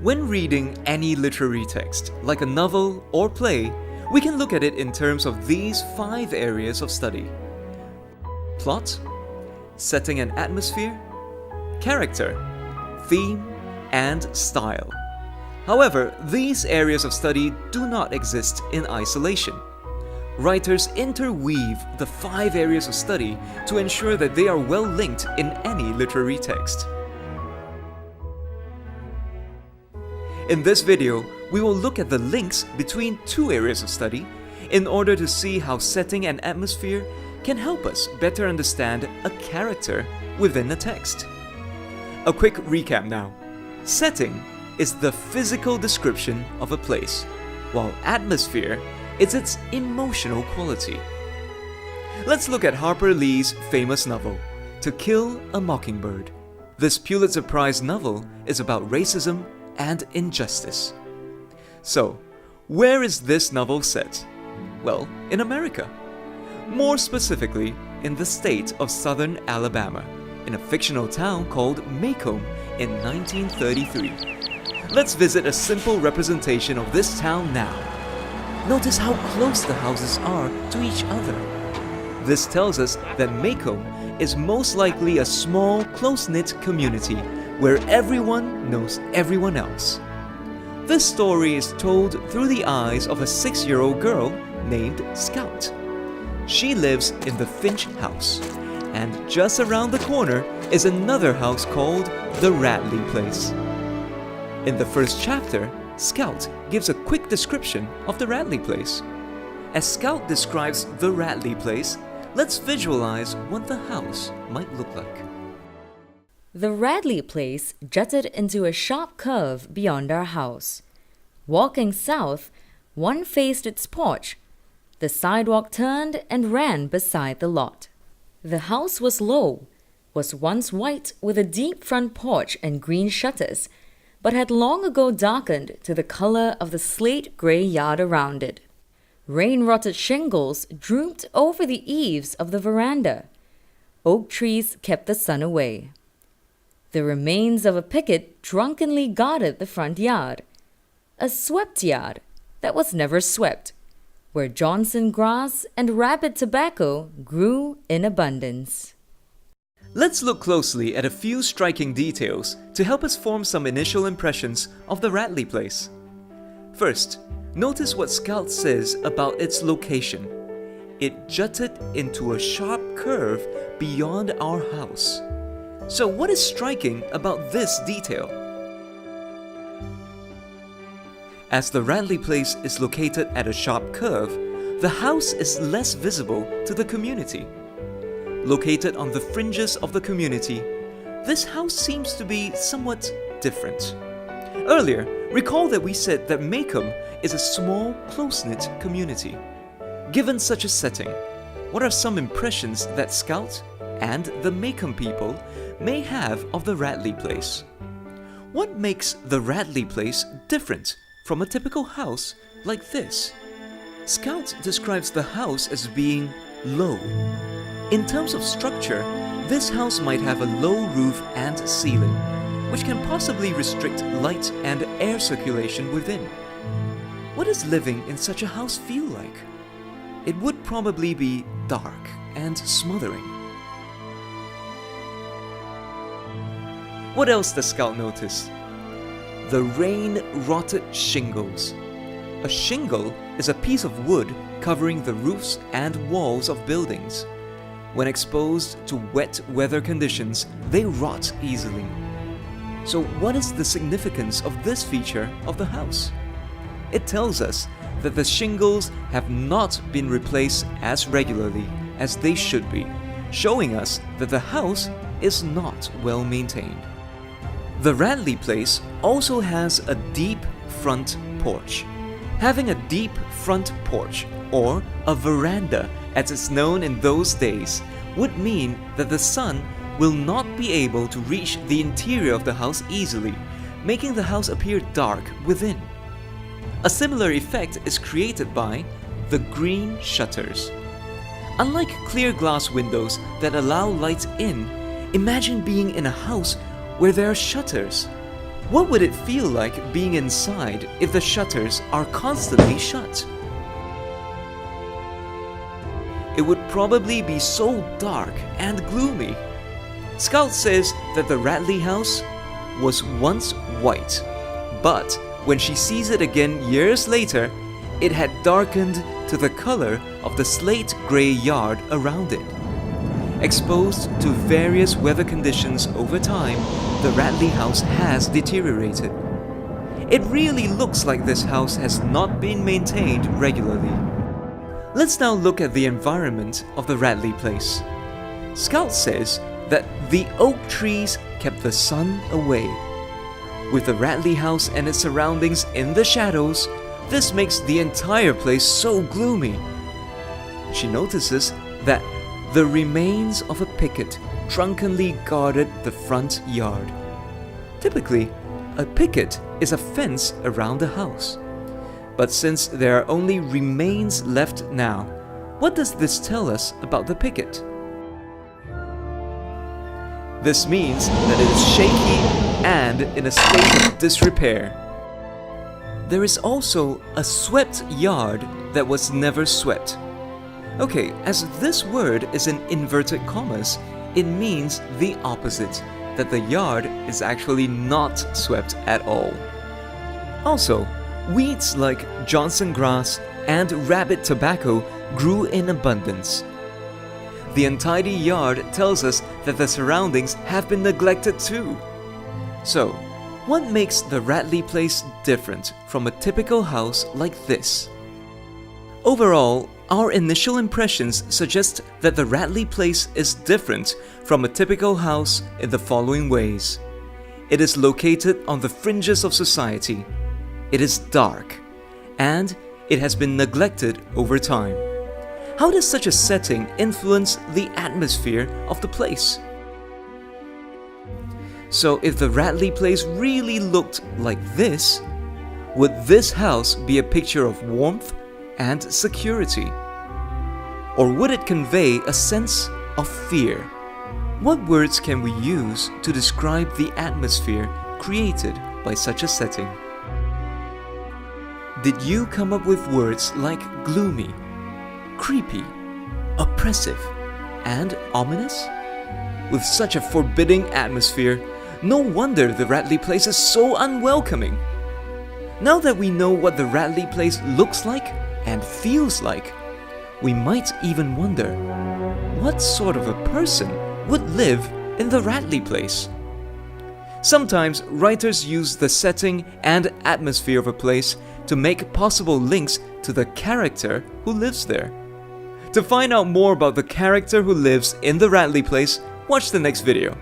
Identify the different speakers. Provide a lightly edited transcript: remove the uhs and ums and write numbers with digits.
Speaker 1: When reading any literary text, like a novel or play, we can look at it in terms of these 5 areas of study: plot, setting and atmosphere, character, theme, and style. However, these areas of study do not exist in isolation. Writers interweave the 5 areas of study to ensure that they are well linked in any literary text. In this video, we will look at the links between 2 areas of study in order to see how setting and atmosphere can help us better understand a character within a text. A quick recap now. Setting is the physical description of a place, while atmosphere is its emotional quality. Let's look at Harper Lee's famous novel, To Kill a Mockingbird. This Pulitzer Prize novel is about racism and injustice. So, where is this novel set? Well, in America. More specifically, in the state of Southern Alabama, in a fictional town called Macomb in 1933. Let's visit a simple representation of this town now. Notice how close the houses are to each other. This tells us that Macomb is most likely a small, close-knit community where everyone knows everyone else. This story is told through the eyes of a 6-year-old girl named Scout. She lives in the Finch house, and just around the corner is another house called the Radley Place. In the first chapter, Scout gives a quick description of the Radley Place. As Scout describes the Radley Place, let's visualize what the house might look like.
Speaker 2: The Radley Place jutted into a sharp curve beyond our house. Walking south, one faced its porch. The sidewalk turned and ran beside the lot. The house was low, was once white with a deep front porch and green shutters, but had long ago darkened to the color of the slate-gray yard around it. Rain-rotted shingles drooped over the eaves of the veranda. Oak trees kept the sun away. The remains of a picket drunkenly guarded the front yard. A swept yard that was never swept, where Johnson grass and rabbit tobacco grew in abundance.
Speaker 1: Let's look closely at a few striking details to help us form some initial impressions of the Radley Place. First, notice what Scout says about its location. It jutted into a sharp curve beyond our house. So what is striking about this detail? As the Radley Place is located at a sharp curve, the house is less visible to the community. Located on the fringes of the community, this house seems to be somewhat different. Earlier, recall that we said that Macomb is a small, close-knit community. Given such a setting, what are some impressions that Scout and the Macomb people may have of the Radley Place? What makes the Radley Place different from a typical house like this? Scout describes the house as being low. In terms of structure, this house might have a low roof and ceiling, which can possibly restrict light and air circulation within. What does living in such a house feel like? It would probably be dark and smothering. What else does Scout notice? The rain-rotted shingles. A shingle is a piece of wood covering the roofs and walls of buildings. When exposed to wet weather conditions, they rot easily. So what is the significance of this feature of the house? It tells us that the shingles have not been replaced as regularly as they should be, showing us that the house is not well maintained. The Radley Place also has a deep front porch. Having a deep front porch, or a veranda as it's known in those days, would mean that the sun will not be able to reach the interior of the house easily, making the house appear dark within. A similar effect is created by the green shutters. Unlike clear glass windows that allow light in, imagine being in a house where there are shutters. What would it feel like being inside if the shutters are constantly shut? It would probably be so dark and gloomy. Scout says that the Radley house was once white, but when she sees it again years later, it had darkened to the color of the slate gray yard around it. Exposed to various weather conditions over time, the Radley house has deteriorated. It really looks like this house has not been maintained regularly. Let's now look at the environment of the Radley place. Scout says that the oak trees kept the sun away. With the Radley house and its surroundings in the shadows, this makes the entire place so gloomy. She notices that the remains of a picket drunkenly guarded the front yard. Typically, a picket is a fence around a house. But since there are only remains left now, what does this tell us about the picket? This means that it is shaky and in a state of disrepair. There is also a swept yard that was never swept. Okay, as this word is in inverted commas, it means the opposite, that the yard is actually not swept at all. Also, weeds like Johnson grass and rabbit tobacco grew in abundance. The untidy yard tells us that the surroundings have been neglected too. So, what makes the Radley place different from a typical house like this? Overall, our initial impressions suggest that the Radley place is different from a typical house in the following ways. It is located on the fringes of society. It is dark, and it has been neglected over time. How does such a setting influence the atmosphere of the place? So if the Radley place really looked like this, would this house be a picture of warmth and security? Or would it convey a sense of fear? What words can we use to describe the atmosphere created by such a setting? Did you come up with words like gloomy, creepy, oppressive, and ominous? With such a forbidding atmosphere, no wonder the Radley place is so unwelcoming. Now that we know what the Radley place looks like and feels like, we might even wonder, what sort of a person would live in the Radley place? Sometimes writers use the setting and atmosphere of a place to make possible links to the character who lives there. To find out more about the character who lives in the Radley place, watch the next video.